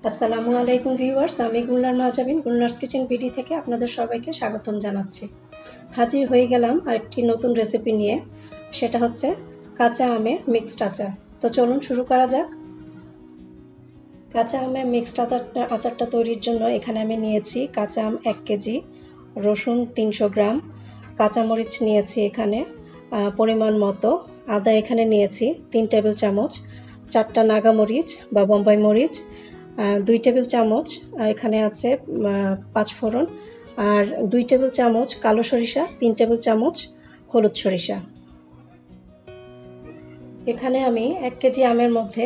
আসসালামু আলাইকুম ভিউয়ার্স, আমি গুলনার মাহজাবিন গুলনার্স কিচেন বিডি থেকে আপনাদের সবাইকে স্বাগতম জানাচ্ছি। হাজির হয়ে গেলাম আরেকটি নতুন রেসিপি নিয়ে, সেটা হচ্ছে কাঁচা আমের মিক্সড আচার। তো চলুন শুরু করা যাক। কাঁচা আমের মিক্সড আচারটা তৈরির জন্য এখানে আমি নিয়েছি কাঁচা আম 1 কেজি, রসুন 300 গ্রাম, কাঁচামরিচ নিয়েছি এখানে পরিমাণ মতো, আদা এখানে নিয়েছি 3 টেবিল চামচ, 4টা নাগামরিচ বা বোম্বাই মরিচ, 2 টেবিল চামচ এখানে আছে 5 ফোড়ন, আর 2 টেবিল চামচ কালো সরিষা, 3 টেবিল চামচ হলুদ সরিষা। এখানে আমি 1 কেজি আমের মধ্যে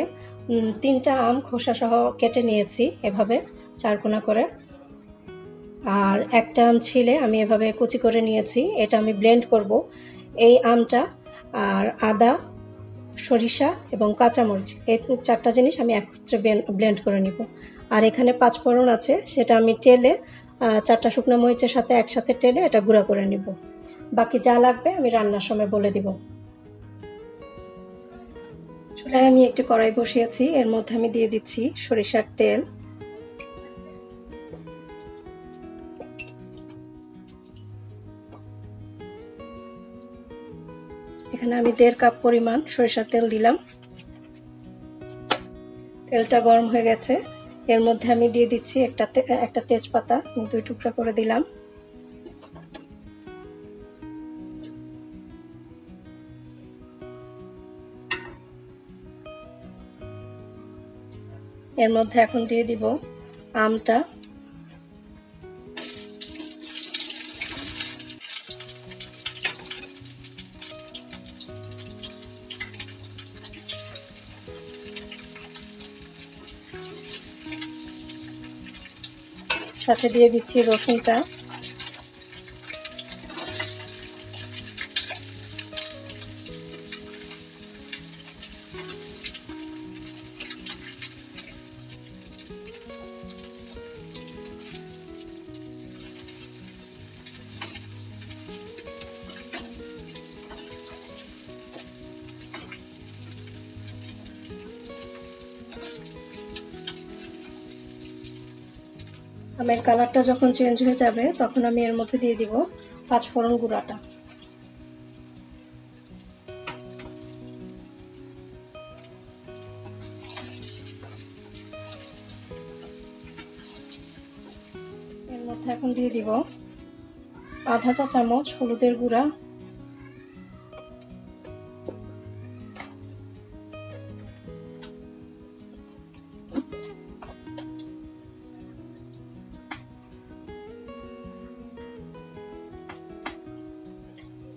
3টা আম খোসা সহ কেটে নিয়েছি এভাবে 4 কোনা করে, আর একটা আম ছিলে আমি এভাবে কুচি করে নিয়েছি। এটা আমি ব্লেন্ড করব। এই আমটা আর আদা, সরিষা এবং কাঁচামরিচ, এই 4টা জিনিস আমি একত্রে ব্লেন্ড করে নিব। আর এখানে 5 ফোড়ন আছে, সেটা আমি টেলে 4টা শুকনো মরিচের সাথে একসাথে টেলে এটা গুঁড়া করে নিব। বাকি যা লাগবে আমি রান্নার সময় বলে দিব। চুলায় আমি একটি কড়াই বসিয়েছি, এর মধ্যে আমি দিয়ে দিচ্ছি সরিষার তেল। এখানে আমি 1.5 কাপ পরিমাণ সরিষার তেল দিলাম। তেলটা গরম হয়ে গেছে, এর মধ্যে আমি দিয়ে দিচ্ছি একটা তেজপাতা 2 টুকরা করে দিলাম। এর মধ্যে এখন দিয়ে দিব আমটা, সাথে দিয়ে দিচ্ছি রসুনটা, আমের কালারটা যখন চেঞ্জ হয়ে যাবে তখন আমি এর মধ্যে দিয়ে দিব 5 ফোড়ন গুঁড়াটা। এর মধ্যে এখন দিয়ে দিব আধা চা চামচ হলুদের গুঁড়া,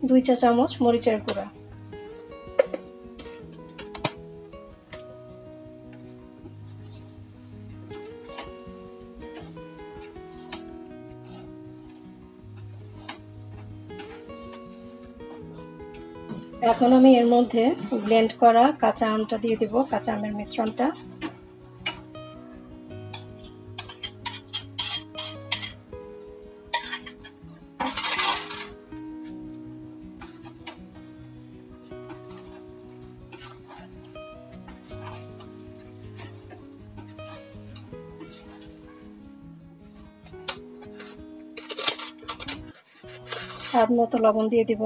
দুই চা চামচ মরিচের গুঁড়া। এখন আমি এর মধ্যে ব্লেন্ড করা কাঁচা আমটা দিয়ে দিব, কাঁচা আমের মিশ্রণটা। স্বাদ মতো লবণ দিয়ে দিব।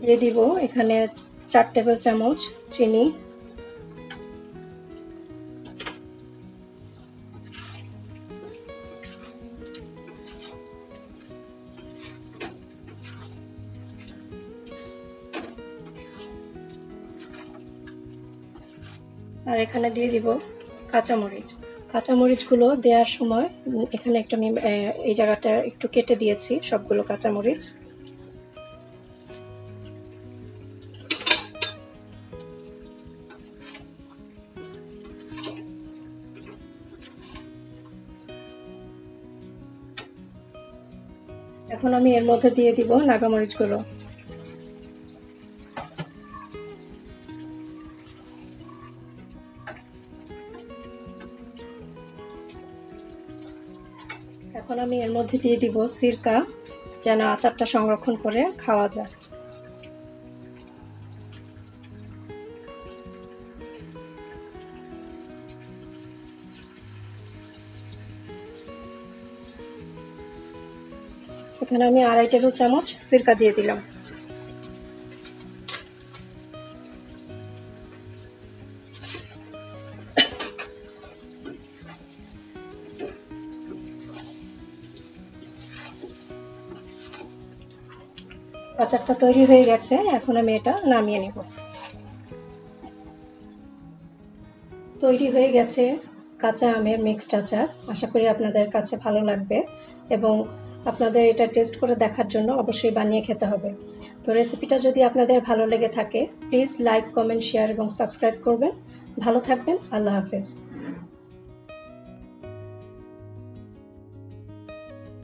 দিয়ে দিব এখানে 4 টেবিল চামচ চিনি, আর এখানে দিয়ে দিব কাঁচামরিচ। কাঁচামরিচগুলো দেওয়ার সময় এখানে একটু আমি এই জায়গাটা একটু কেটে দিয়েছি সবগুলো কাঁচামরিচ। এখন আমি এর মধ্যে দিয়ে দিব নাগামরিচগুলো। এখন আমি এর মধ্যে দিয়ে দিব সিরকা, যেন আচারটা সংরক্ষণ করে খাওয়া যায়। এখানে আমি 2.5 টেবিল চামচ সিরকা দিয়ে দিলাম। আচারটা তৈরি হয়ে গেছে, এখন আমি এটা নামিয়ে নেব। তৈরি হয়ে গেছে কাঁচা আমের মিক্সড আচার। আশা করি আপনাদের কাছে ভালো লাগবে এবং আপনাদের এটা টেস্ট করে দেখার জন্য অবশ্যই বানিয়ে খেতে হবে। তো রেসিপিটা যদি আপনাদের ভালো লেগে থাকে প্লিজ লাইক, কমেন্ট, শেয়ার এবং সাবস্ক্রাইব করবেন। ভালো থাকবেন। আল্লাহ হাফেজ।